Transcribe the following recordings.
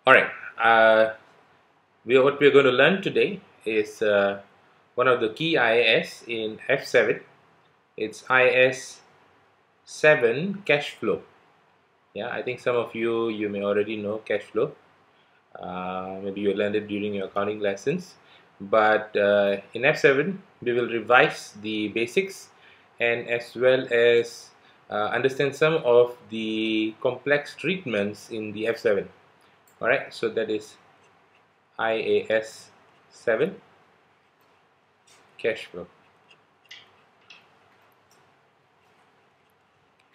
All right. What we're going to learn today is one of the key IAS in F7. It's IAS 7 cash flow. Yeah, I think some of you may already know cash flow. Maybe you learned it during your accounting lessons. But in F7, we will revise the basics and as well as understand some of the complex treatments in the F7. All right, so that is IAS 7 cash flow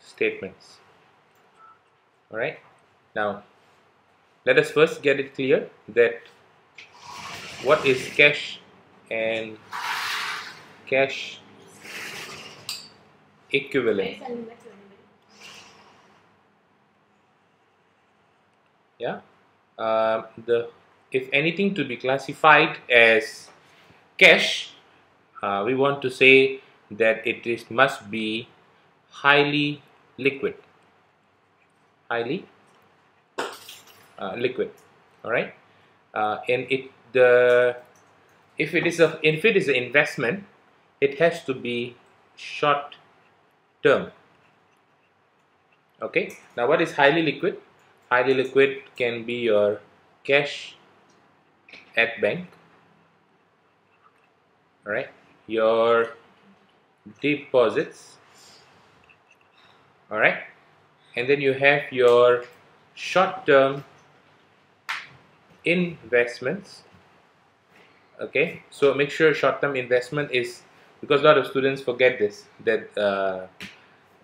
statements. All right, now let us first get it clear that what is cash and cash equivalent. Yeah, if anything to be classified as cash, we want to say that it must be highly liquid. Highly liquid. All right, and if it is an investment, it has to be short term. Okay, now what is highly liquid? Highly liquid can be your cash at bank. All right, your deposits. All right, and then you have your short-term investments. Okay, so make sure short-term investment is, because a lot of students forget this, that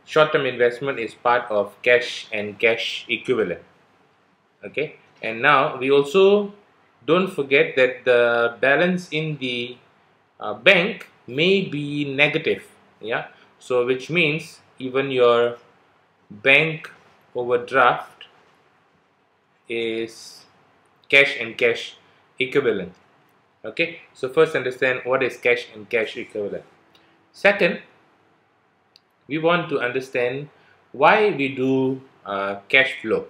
short-term investment is part of cash and cash equivalent. Okay, and now we also don't forget that the balance in the bank may be negative. Yeah, so which means even your bank overdraft is cash and cash equivalent. Okay, so first understand what is cash and cash equivalent. Second, we want to understand why we do cash flow,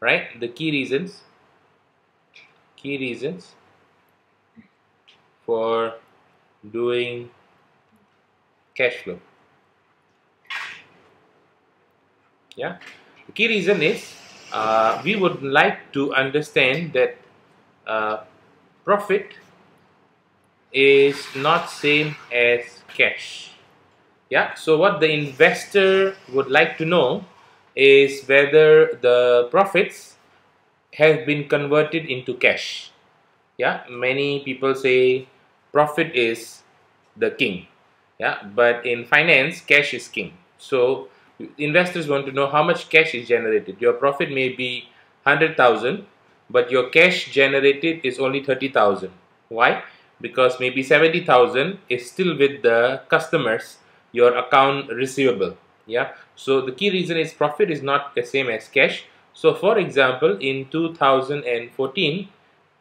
right? The key reasons for doing cash flow. Yeah, the key reason is we would like to understand that profit is not same as cash. Yeah, so what the investor would like to know is whether the profits have been converted into cash. Yeah, many people say profit is the king. Yeah, but in finance, cash is king. So investors want to know how much cash is generated. Your profit may be 100,000, but your cash generated is only 30,000. Why? Because maybe 70,000 is still with the customers, your account receivable. Yeah, so the key reason is profit is not the same as cash. So for example, in 2014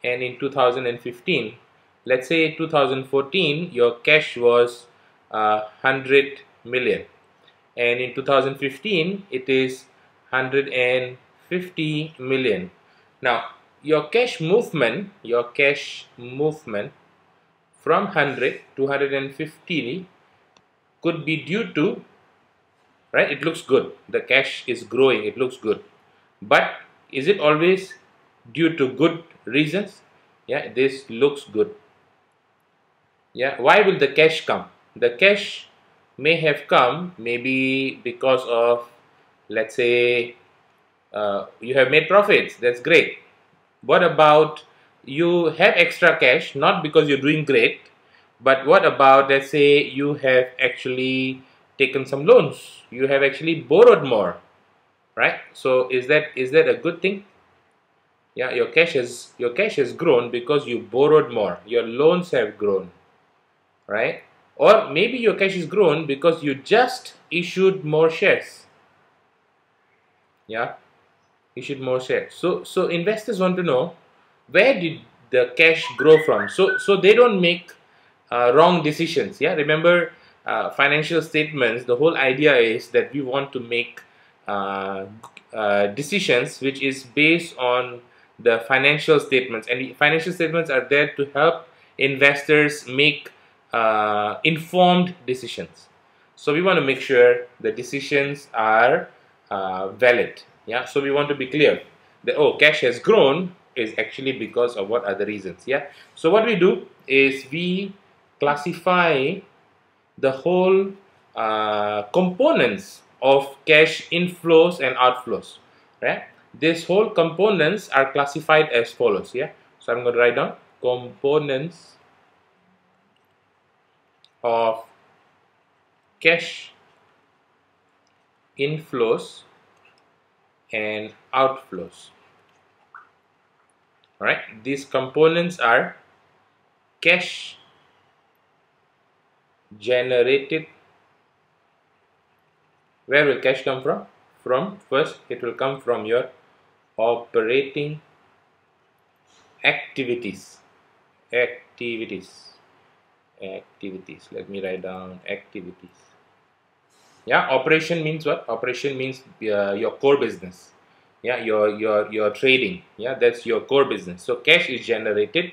and in 2015, let's say 2014 your cash was 100 million, and in 2015 it is 150 million. Now your cash movement from 100 to 150 could be due to, right, it looks good, the cash is growing, it looks good, but is it always due to good reasons? Yeah, this looks good. Yeah, why will the cash come? The cash may have come maybe because of, let's say, you have made profits. That's great. What about you have extra cash, not because you're doing great, but what about, let's say, you have actually taken some loans, you have actually borrowed more, right? So is that a good thing? Yeah, your cash has grown because you borrowed more, your loans have grown, right? Or maybe your cash is grown because you just issued more shares. Yeah, issued more shares. So investors want to know, where did the cash grow from, so they don't make wrong decisions. Yeah, remember, financial statements, the whole idea is that we want to make decisions which is based on the financial statements, and the financial statements are there to help investors make informed decisions. So we want to make sure the decisions are valid. Yeah, so we want to be clear that, oh, cash has grown is actually because of what other reasons. Yeah, so what we do is we classify the whole components of cash inflows and outflows, right? These whole components are classified as follows. Yeah, so I'm going to write down components of cash inflows and outflows. All right, these components are cash generated. Where will cash come from? First, it will come from your operating activities. Activities. Let me write down activities. Yeah, operation means what? Operation means your core business. Yeah, your trading. Yeah, that's your core business. So cash is generated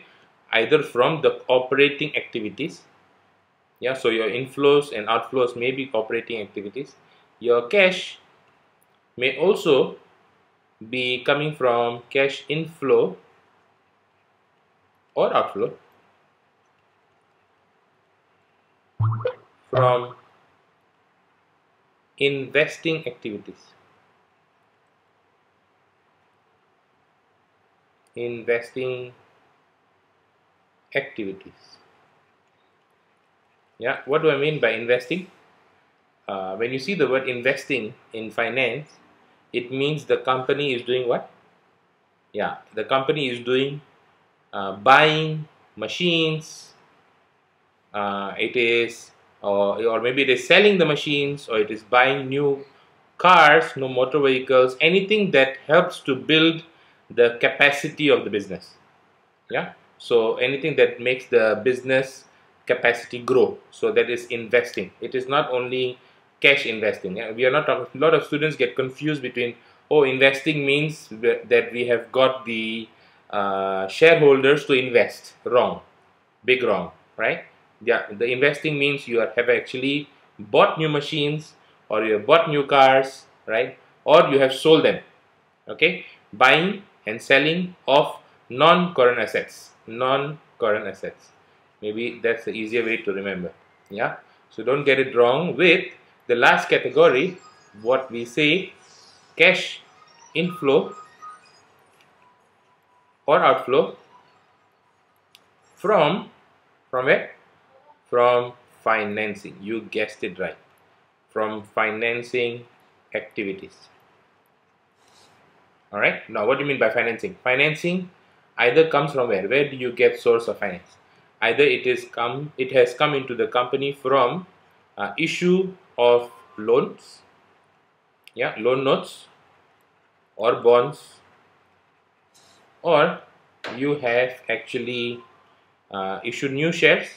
either from the operating activities. Yeah, so your inflows and outflows may be operating activities. Your cash may also be coming from cash inflow or outflow from investing activities. Investing activities. Yeah, what do I mean by investing? When you see the word investing in finance, it means the company is doing what? Yeah, the company is doing buying machines. It is, or maybe it is selling the machines, or it is buying new cars, no motor vehicles, anything that helps to build the capacity of the business. Yeah, so anything that makes the business capacity grow, so that is investing. It is not only cash investing. Yeah? We are not talking, a lot of students get confused between, oh, investing means that we have got the shareholders to invest. Wrong, big wrong, right? Yeah, the investing means you have actually bought new machines, or you have bought new cars, right? Or you have sold them. Okay, buying and selling of non-current assets. Non-current assets. Maybe that's the easier way to remember. Yeah, so don't get it wrong with the last category. What we say, cash inflow or outflow from where? From financing. You guessed it right. From financing activities. All right. Now, what do you mean by financing? Financing either comes from where? Where do you get source of finance? Either it has come into the company from issue of loans, yeah, loan notes or bonds, or you have actually issued new shares.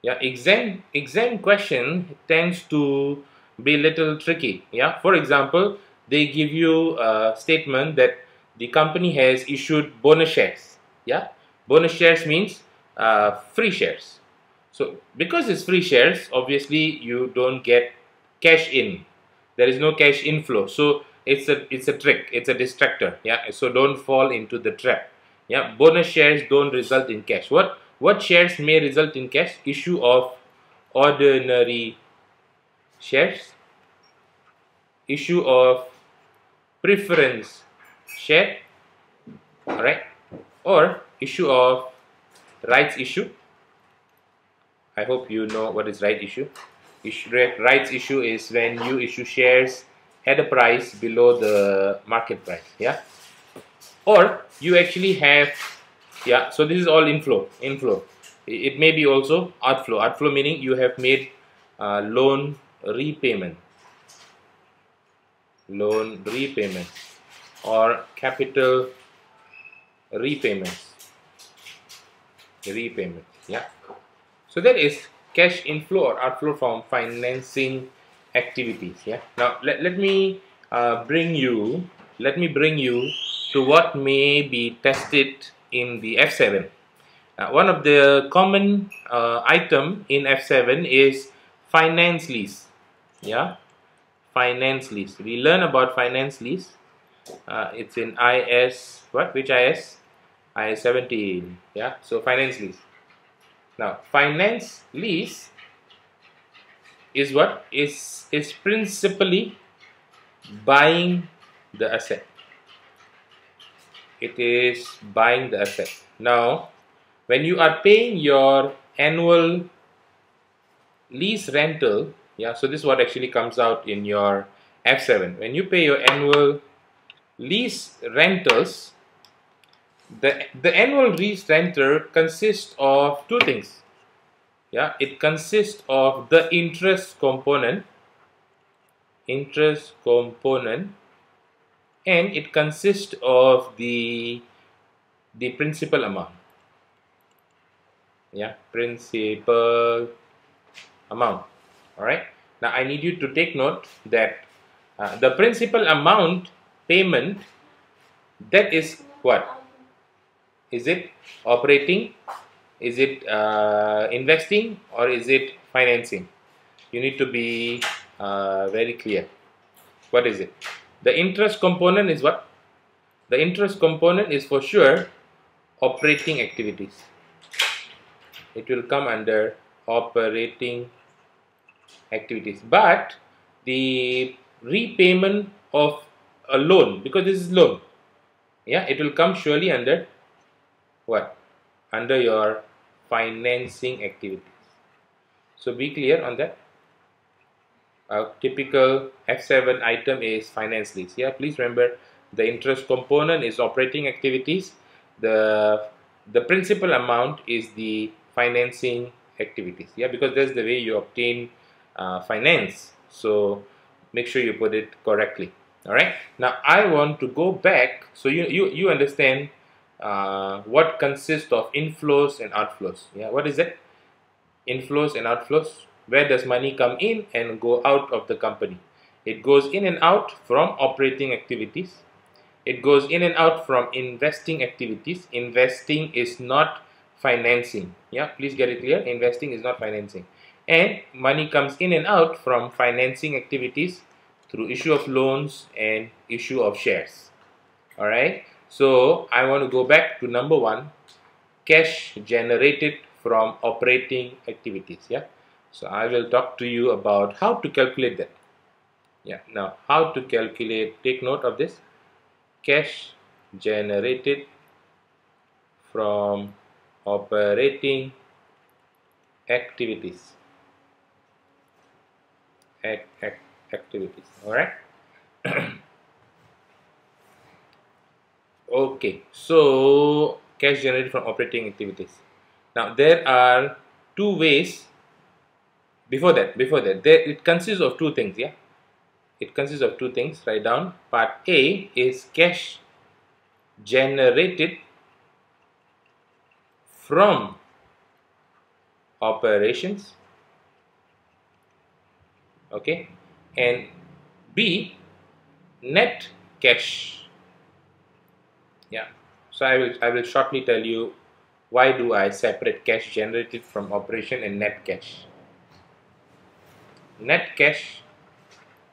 Yeah, exam question tends to be a little tricky. Yeah, for example, they give you a statement that the company has issued bonus shares. Yeah, bonus shares means free shares. So because it's free shares, obviously you don't get cash in. There is no cash inflow. So it's a trick. It's a distractor. Yeah, so don't fall into the trap. Yeah, bonus shares don't result in cash. What shares may result in cash? Issue of ordinary shares, issue of preference share, all right, or issue of rights issue. I hope you know what is right issue. Rights issue is when you issue shares at a price below the market price. Yeah, or you actually have, yeah, so this is all inflow. It may be also outflow meaning you have made loan repayment or capital repayment. Yeah, so that is cash inflow or outflow from financing activities. Yeah, now let me bring you to what may be tested in the F7. One of the common item in F7 is finance lease. Yeah, finance lease. We learn about finance lease. It's in IAS. What? Which IAS? IAS 17. Yeah. So finance lease. Now, finance lease is what? Is principally buying the asset. It is buying the asset. Now, when you are paying your annual lease rental, yeah, so this is what actually comes out in your F7. When you pay your annual lease rentals, the annual lease rental consists of two things. Yeah, it consists of the interest component, and it consists of the principal amount. Yeah, principal amount. All right. Now I need you to take note that the principal amount payment, that is what? Is it operating? Is it investing, or is it financing? You need to be very clear. What is it? The interest component is what? The interest component is for sure operating activities. It will come under operating activities. But the repayment of a loan, because this is loan, yeah, it will come surely under what? Under your financing activities. So be clear on that. A typical F7 item is finance lease. Yeah, please remember the interest component is operating activities. The principal amount is the financing activities. Yeah, because that's the way you obtain finance. So make sure you put it correctly. All right. Now I want to go back so you understand what consists of inflows and outflows. Yeah, what is it? Inflows and outflows. Where does money come in and go out of the company? It goes in and out from operating activities. It goes in and out from investing activities. Investing is not financing. Yeah, please get it clear. Investing is not financing. And money comes in and out from financing activities through issue of loans and issue of shares. All right. So I want to go back to number one, cash generated from operating activities. Yeah. So I will talk to you about how to calculate that. Yeah. Now, how to calculate, take note of this. Cash generated from operating activities. Activities. All right. Okay. So cash generated from operating activities. Now there are two ways. Before that, it consists of two things. Yeah, it consists of two things. Write down. Part A is cash generated from operations. Okay, and B, net cash. Yeah. So I will shortly tell you why do I separate cash generated from operation and net cash. Net cash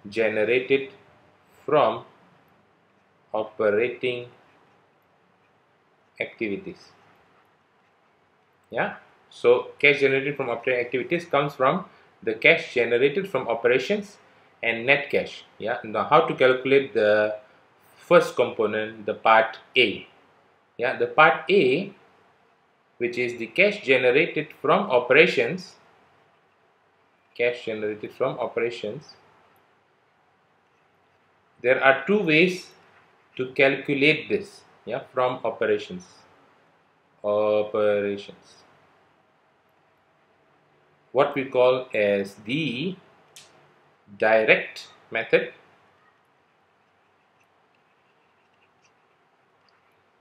generated from operating activities. Yeah, so cash generated from operating activities comes from the cash generated from operations and net cash. Yeah, now how to calculate the first component, the part A. Yeah, the part A, which is the cash generated from operations. Cash generated from operations. There are two ways to calculate this. Yeah, from operations. What we call as the direct method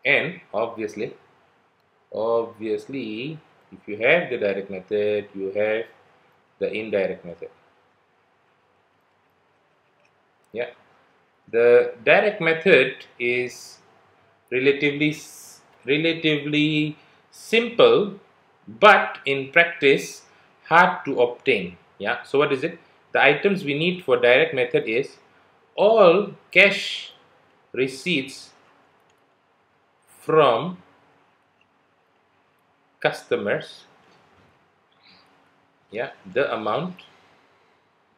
and obviously if you have the direct method, you have the indirect method. Yeah, the direct method is relatively simple, but in practice hard to obtain. Yeah, so what is it? The items we need for direct method is all cash receipts from customers, yeah, the amount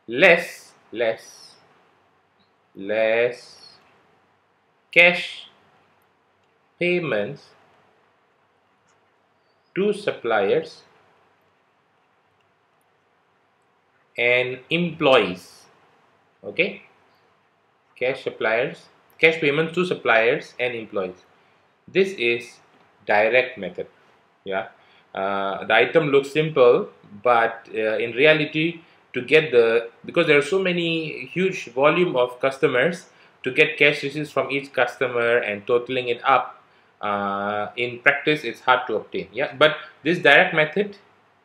less cash payments to suppliers and employees. Okay, cash payments to suppliers and employees. This is direct method. Yeah, the item looks simple, but in reality, to get because there are so many huge volume of customers, to get cash receipts from each customer and totaling it up, in practice it's hard to obtain. Yeah, but this direct method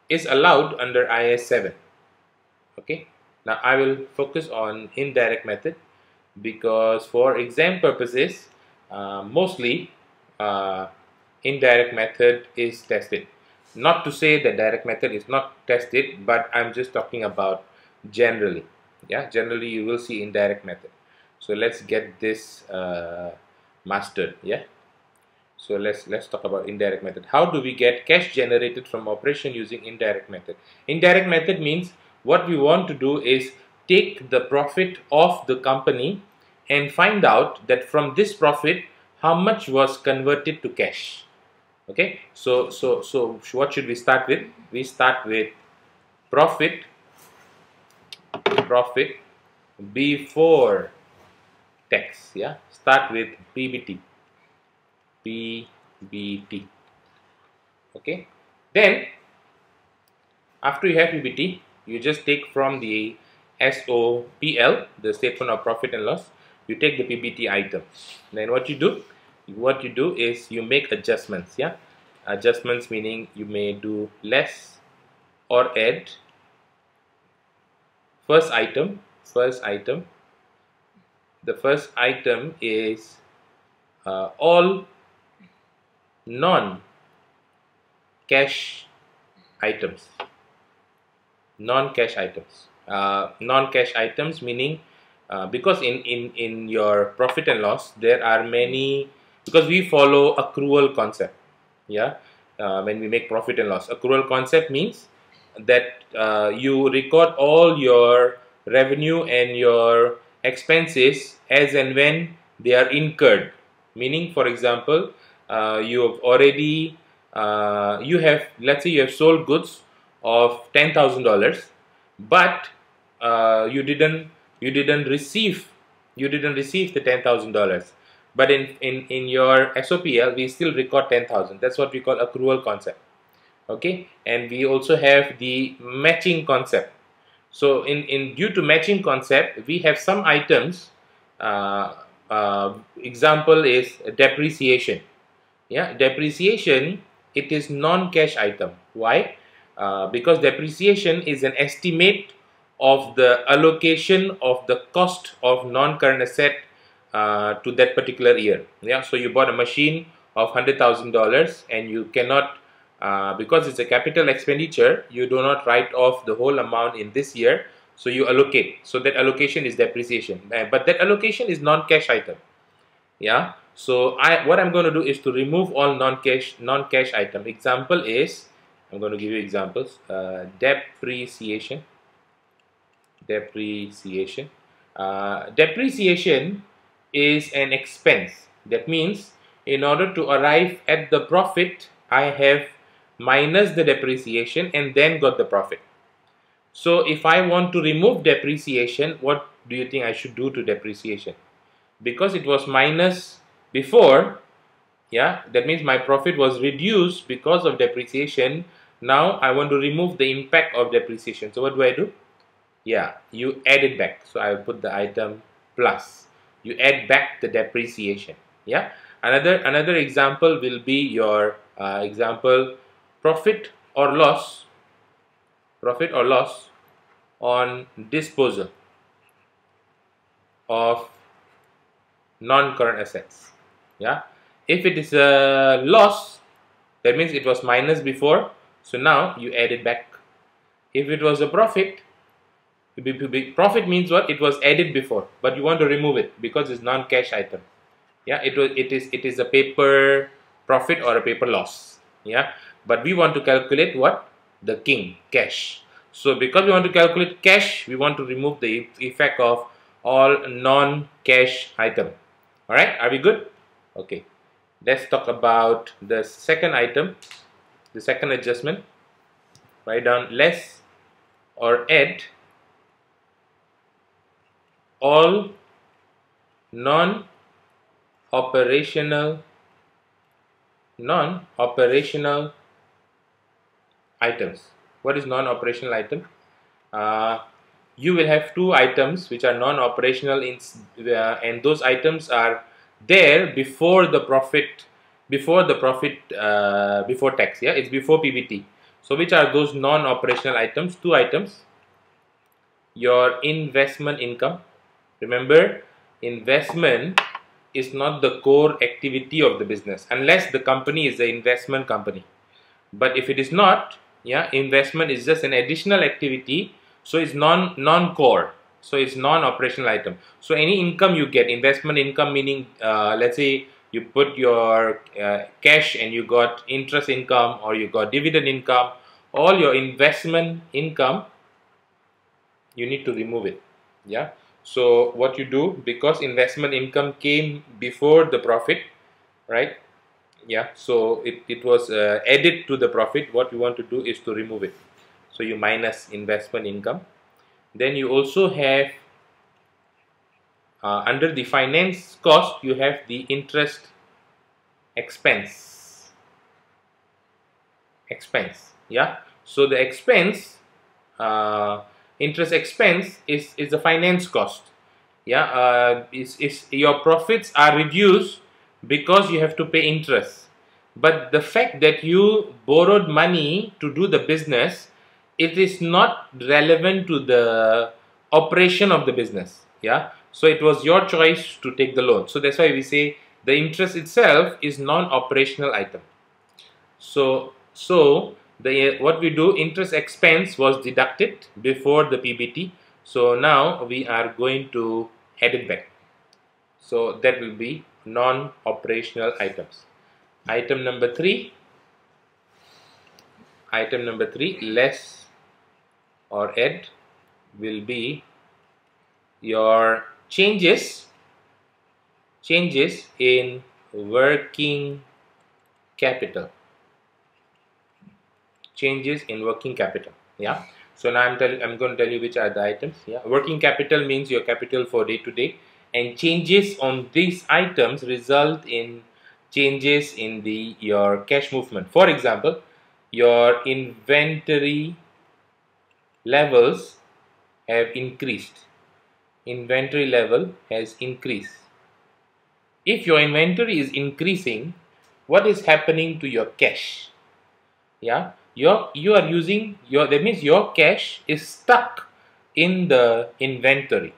is allowed under IAS 7. Okay, now I will focus on indirect method, because for exam purposes, mostly uh, indirect method is tested. Not to say that direct method is not tested, but I'm just talking about generally. Yeah, generally you will see indirect method. So let's get this mastered. Yeah, so let's talk about indirect method. How do we get cash generated from operation using indirect method? Indirect method means what we want to do is take the profit of the company and find out that from this profit how much was converted to cash. Okay, so what should we start with? We start with profit before tax. Yeah, start with PBT. Okay, then after you have PBT, you just take from the SOPL, the statement of profit and loss. You take the PBT item. Then what you do? What you do is you make adjustments. Yeah, adjustments meaning you may do less or add. First item. The first item is all non-cash items. Non-cash items. Non-cash items meaning because in your profit and loss there are many, because we follow accrual concept. Yeah, when we make profit and loss, accrual concept means that you record all your revenue and your expenses as and when they are incurred. Meaning, for example, you have already you have, let's say you have sold goods of $10,000, but you didn't receive the $10,000. But in your SOPL we still record 10,000. That's what we call accrual concept. Okay, and we also have the matching concept. So in due to matching concept, we have some items. Example is depreciation. Yeah, depreciation, it is non-cash item. Why? Because depreciation is an estimate of the allocation of the cost of non-current asset to that particular year. Yeah, so you bought a machine of $100,000 and you cannot, because it's a capital expenditure, you do not write off the whole amount in this year. So you allocate. So that allocation is depreciation, but that allocation is non-cash item. Yeah, so what I'm going to do is to remove all non-cash item. Example is, I'm going to give you examples. Depreciation. Depreciation is an expense. That means in order to arrive at the profit, I have minus the depreciation and then got the profit. So if I want to remove depreciation, what do you think I should do to depreciation? Because it was minus before, yeah, that means my profit was reduced because of depreciation. Now I want to remove the impact of depreciation. So what do I do? Yeah, you add it back. So I will put the item plus. You add back the depreciation. Yeah. Another example will be your example profit or loss on disposal of non-current assets. Yeah, If it is a loss, that means it was minus before, so now you add it back. If it was a profit, profit means what? It was added before, but you want to remove it because it's non-cash item. Yeah, it is a paper profit or a paper loss. Yeah, but we want to calculate what? The king, cash. So because we want to calculate cash, we want to remove the effect of all non-cash item. All right, are we good? Okay, let's talk about the second item, the second adjustment. Write down less or add all non-operational items. What is non-operational item? You will have two items which are non-operational and those items are there before the profit, before tax. Yeah, it's before PBT. So which are those non-operational items? Two items. Your investment income. Remember, investment is not the core activity of the business unless the company is an investment company. But if it is not, yeah, investment is just an additional activity, so it's non-core, so it's non-operational item. So any income you get, investment income meaning let's say you put your cash and you got interest income or you got dividend income, all your investment income, you need to remove it. Yeah, so what you do, because investment income came before the profit, right? Yeah, so it was added to the profit. What you want to do is to remove it. So you minus investment income. Then you also have under the finance cost, you have the interest expense. Yeah, so the expense, interest expense is the finance cost. Yeah, is your profits are reduced because you have to pay interest, but the fact that you borrowed money to do the business, it is not relevant to the operation of the business. Yeah, so it was your choice to take the loan, so that's why we say the interest itself is non-operational item. So the what we do, interest expense was deducted before the PBT, so now we are going to add it back. So that will be non-operational items. Item number three, less or add, will be your changes in working capital. Changes in working capital. Yeah, so now I'm going to tell you which are the items. Yeah, working capital means your capital for day to day, and changes on these items result in changes in your cash movement. For example, your inventory levels have increased. Inventory level has increased. If your inventory is increasing, what is happening to your cash? Yeah, you are using your, that means your cash is stuck in the inventory.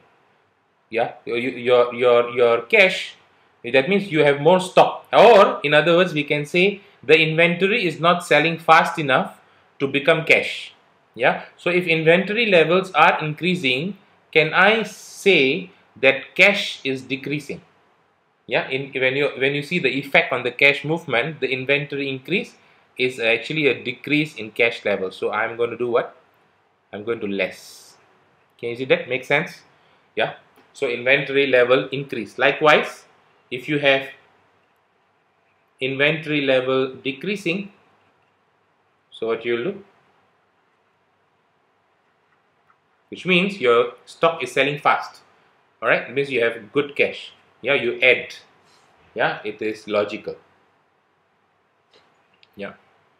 Yeah, your cash, that means you have more stock, or in other words we can say the inventory is not selling fast enough to become cash. Yeah, so if inventory levels are increasing, can I say that cash is decreasing? Yeah, when you see the effect on the cash movement, the inventory increase is actually a decrease in cash level. So I'm going to do what? I'm going to less. Can you see that? Make sense? Yeah, so inventory level increase. Likewise, if you have inventory level decreasing, so what you'll do, which means your stock is selling fast. All right, it means you have good cash. Yeah, you add. Yeah, it is logical. Yeah,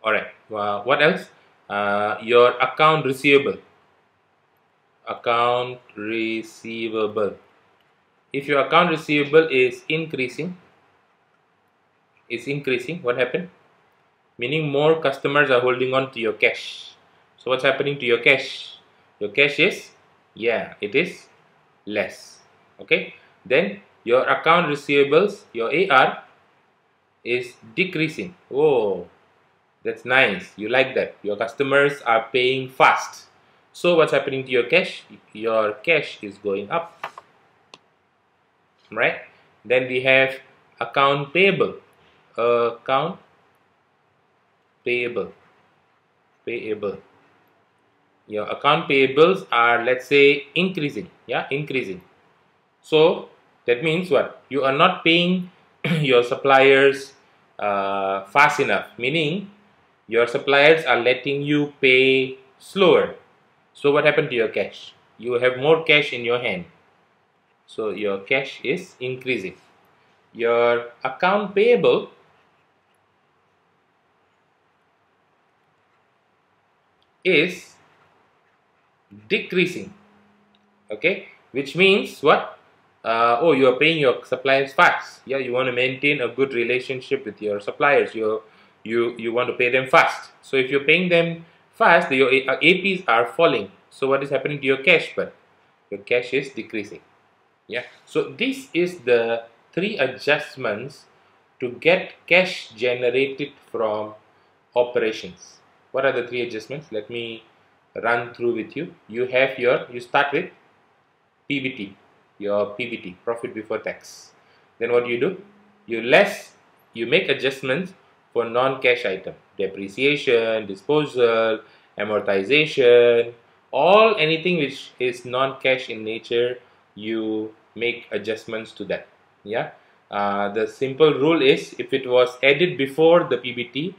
all right. What else? Your account receivable. Account receivable. If your account receivable is increasing, what happened? Meaning more customers are holding on to your cash. So what's happening to your cash? Your cash is, yeah, it is less. Okay, then your account receivables, your AR, is decreasing. Oh, that's nice. You like that. Your customers are paying fast. So what's happening to your cash? Your cash is going up, right? Then we have account payable. Account payable. Payable. Your account payables are, let's say, increasing. Yeah, increasing. So that means what? You are not paying your suppliers fast enough, meaning your suppliers are letting you pay slower. So what happened to your cash? You have more cash in your hand. So your cash is increasing. Your account payable is decreasing. Okay, which means what? Oh, you are paying your suppliers fast. Yeah, you want to maintain a good relationship with your suppliers. You want to pay them fast. So if you're paying them fast, your APs are falling. So what is happening to your cash? But your cash is decreasing. Yeah. So this is the three adjustments to get cash generated from operations. What are the three adjustments? Let me run through with you. You start with PBT, your PBT, profit before tax. Then what do? You make adjustments for non-cash item, depreciation, disposal, amortization, all anything which is non-cash in nature, you make adjustments to that. Yeah. The simple rule is if it was added before the PBT,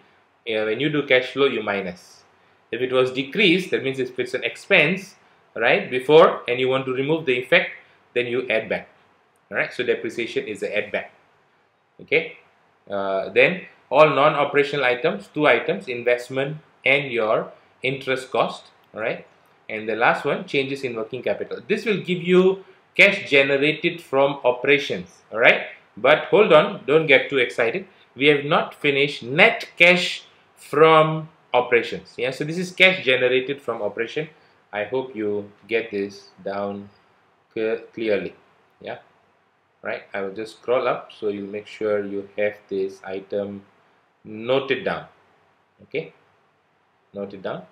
when you do cash flow, you minus. If it was decreased, that means if it's an expense, right, before, and you want to remove the effect, then you add back. All right, so depreciation is the add back. Okay. Then all non-operational items, two items, investment and your interest cost. All right, and the last one, changes in working capital. This will give you cash generated from operations. All right, but hold on, don't get too excited. We have not finished net cash from operations. Yeah, so this is cash generated from operation. I hope you get this down clearly. Yeah, right. I will just scroll up so you make sure you have this item noted down. Okay, note it down.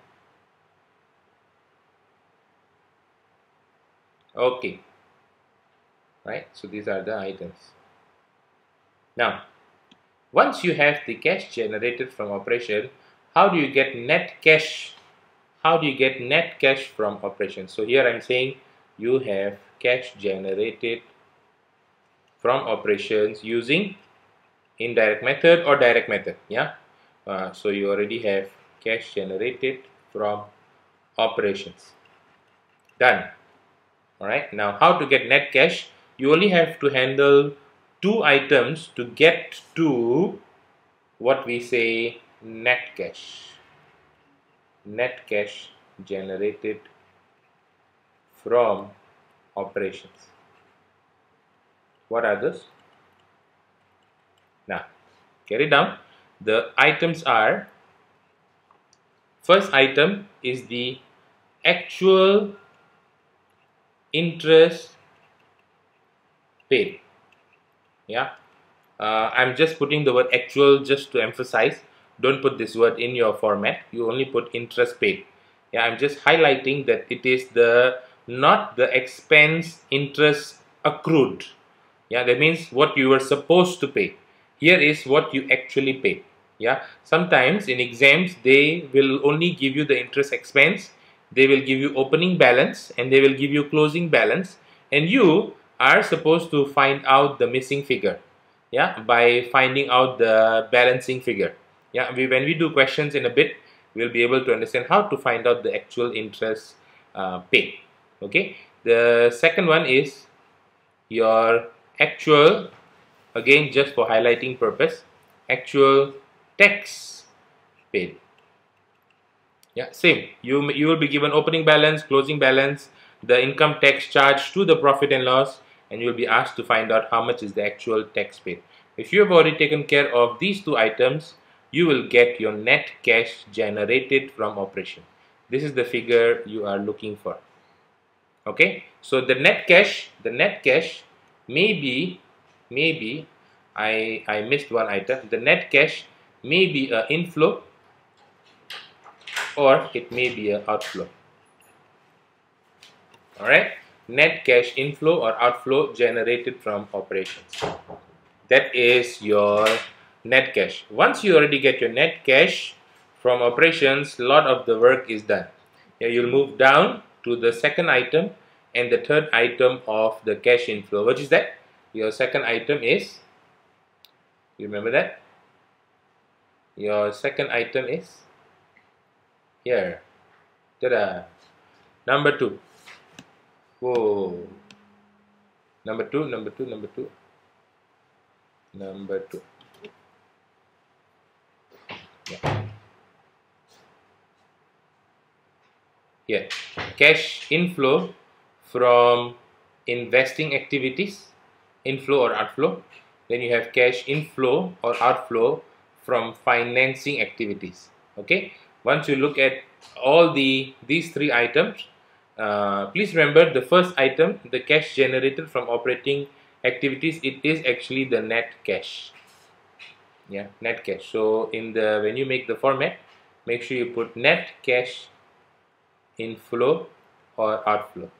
Okay, right. So these are the items. Now, once you have the cash generated from operation, how do you get net cash? How do you get net cash from operation? So here I'm saying you have cash generated from operations using indirect method or direct method. Yeah. So you already have cash generated from operations. Done. All right. Now, how to get net cash? You only have to handle two items to get to what we say net cash. Net cash generated from operations. What are those? Now, get it down. The items are, first item is the actual interest paid. Yeah, I'm just putting the word actual just to emphasize. Don't put this word in your format. You only put interest paid. Yeah, I'm just highlighting that it is the not the expense interest accrued. Yeah, that means what you were supposed to pay. Here is what you actually pay. Yeah, sometimes in exams they will only give you the interest expense. They will give you opening balance and they will give you closing balance, and you are supposed to find out the missing figure. Yeah, by finding out the balancing figure. Yeah, when we do questions in a bit, we'll be able to understand how to find out the actual interest paid. Okay, the second one is your actual, again just for highlighting purpose, actual tax paid. Yeah, same. You will be given opening balance, closing balance, the income tax charged to the profit and loss, and you will be asked to find out how much is the actual tax paid. If you have already taken care of these two items, you will get your net cash generated from operation. This is the figure you are looking for. Okay, so the net cash may be I missed one item. The net cash may be an inflow or it may be an outflow. Alright, net cash inflow or outflow generated from operations. That is your net cash. Once you already get your net cash from operations, a lot of the work is done. Here you'll move down to the second item and the third item of the cash inflow. What is that? Your second item is, you remember that? Your second item is here. Ta-da! Number 2. Whoa. Number 2, number 2, number 2. Number 2. Yeah. Here, cash inflow from investing activities, inflow or outflow. Then you have cash inflow or outflow from financing activities. Okay. Once you look at all these three items, please remember the first item, the cash generated from operating activities, it is actually the net cash. Yeah, net cash. So when you make the format, make sure you put net cash inflow or outflow.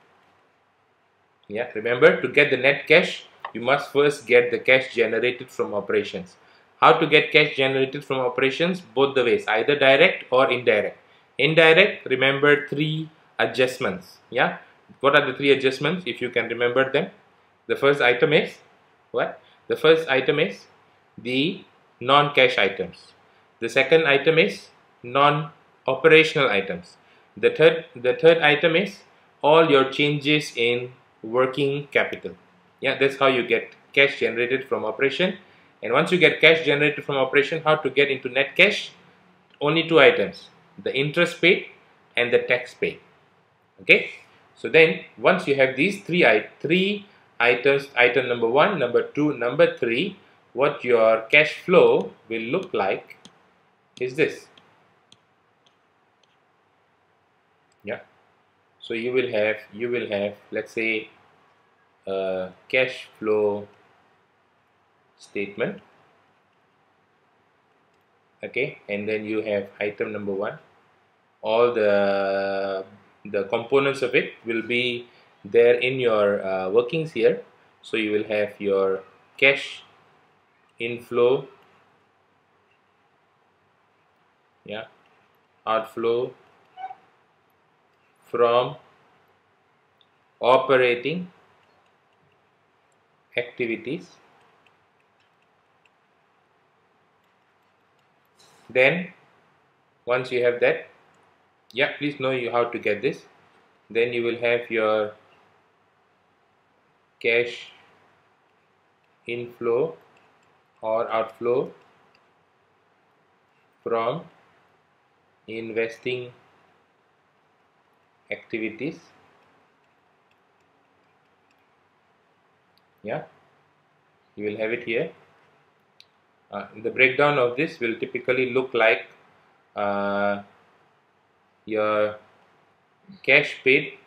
Yeah, remember, to get the net cash, you must first get the cash generated from operations. How to get cash generated from operations? Both the ways, either direct or indirect. Indirect, remember 3 adjustments. Yeah, what are the 3 adjustments if you can remember them? The first item is what? The first item is the non-cash items. The second item is non-operational items. The third item is all your changes in working capital. Yeah, that's how you get cash generated from operation. And once you get cash generated from operation, how to get into net cash? Only 2 items, the interest paid and the tax paid. Okay, so then once you have these three items, item number 1, number 2, number 3, what your cash flow will look like is this. Yeah, so you will have let's say a cash flow statement. Okay, and then you have item number 1. All the components of it will be there in your workings here. So you will have your cash inflow, yeah, outflow from operating activities. Then once you have that, yeah, please know you how to get this. Then you will have your cash inflow or outflow from investing activities. Yeah, you will have it here. The breakdown of this will typically look like your cash paid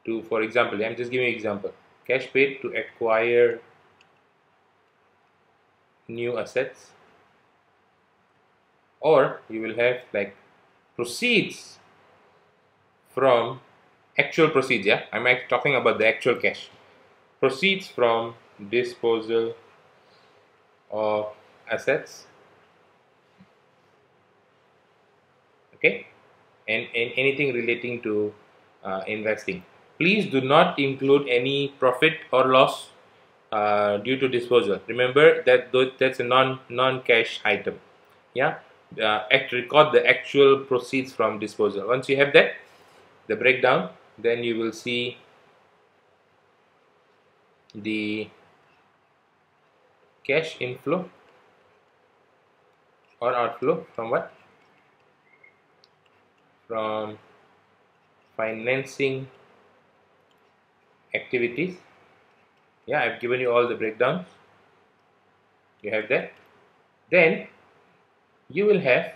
to, for example, I'm just giving you an example, cash paid to acquire new assets, or you will have like proceeds from actual proceeds. Yeah, I'm talking about the actual cash proceeds from disposal of assets. Okay, and anything relating to investing. Please do not include any profit or loss due to disposal. Remember that that's a non-cash item. Yeah, record the actual proceeds from disposal. Once you have that, the breakdown, then you will see the cash inflow or outflow from what? From financing activities. Yeah, I've given you all the breakdowns. You have that. Then you will have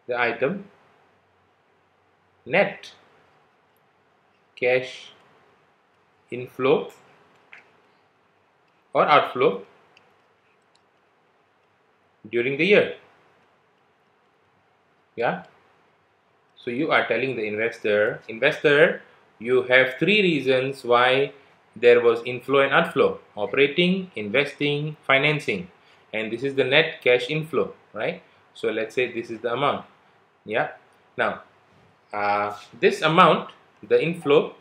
the item net cash inflow or outflow during the year. Yeah. So you are telling the investor, you have three reasons why there was inflow and outflow: operating, investing, financing, and this is the net cash inflow, right? So let's say this is the amount. Yeah. Now, this amount, the inflow,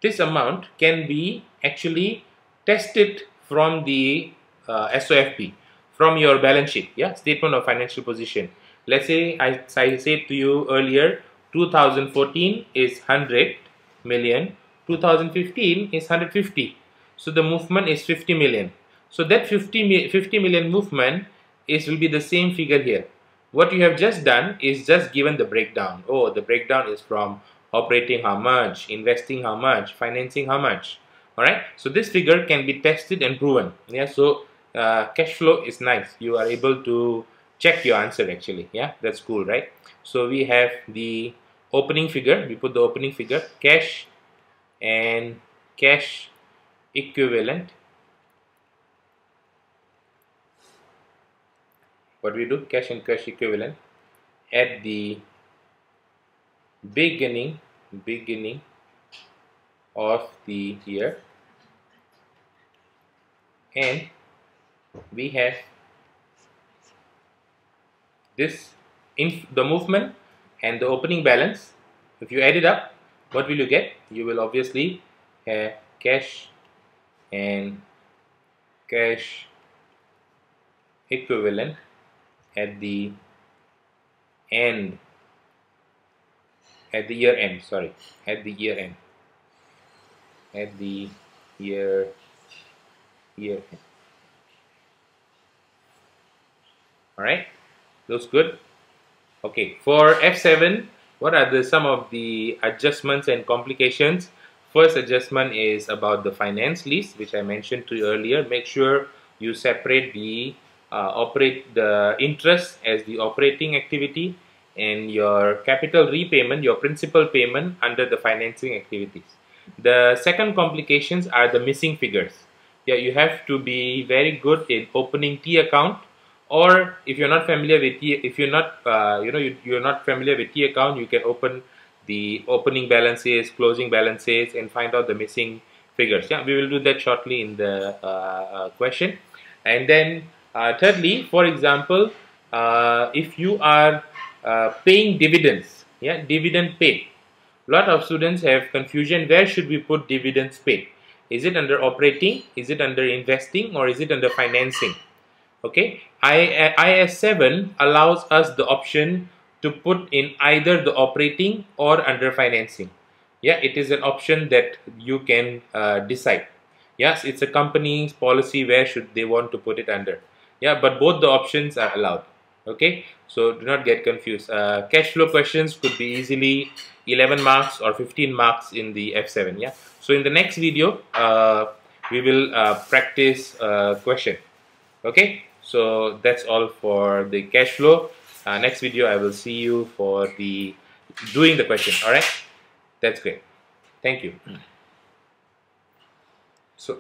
this amount can be actually tested from the SOFP, from your balance sheet, yeah, statement of financial position. Let's say I said to you earlier, 2014 is 100 million, 2015 is 150. So the movement is 50 million. So that 50 million movement will be the same figure here. What you have just done is just given the breakdown. Oh, the breakdown is from operating how much, investing how much, financing how much. All right. So this figure can be tested and proven. Yeah. So cash flow is nice. You are able to check your answer actually. Yeah. That's cool, right? So we have the opening figure. We put the opening figure, cash and cash equivalent. What we do? Cash and cash equivalent at the beginning of the year, and we have this the movement and the opening balance. If you add it up, what will you get? You will obviously have cash and cash equivalent at the end, at the year end, sorry, at the year end, at the year end. All right, looks good. Okay, for F7, what are some of the adjustments and complications? First adjustment is about the finance lease, which I mentioned to you earlier. Make sure you separate the interest as the operating activity and your capital repayment, your principal payment, under the financing activities. The second complications are the missing figures. Yeah, you have to be very good in opening T account, or if you're not familiar with T, if you're not you're not familiar with T account, you can open the opening balances, closing balances, and find out the missing figures. Yeah, we will do that shortly in the question. And then thirdly, for example, if you are paying dividends, yeah, dividend paid. A lot of students have confusion. Where should we put dividends paid? Is it under operating? Is it under investing? Or is it under financing? Okay, IAS 7 allows us the option to put in either the operating or under financing. Yeah, it is an option that you can decide. Yes, it's a company's policy where should they want to put it under. Yeah, but both the options are allowed. Okay, so do not get confused. Cash flow questions could be easily 11 marks or 15 marks in the F7. Yeah, so in the next video, we will practice question. Okay, so that's all for the cash flow. Next video I will see you for the doing the question. All right, that's great. Thank you. So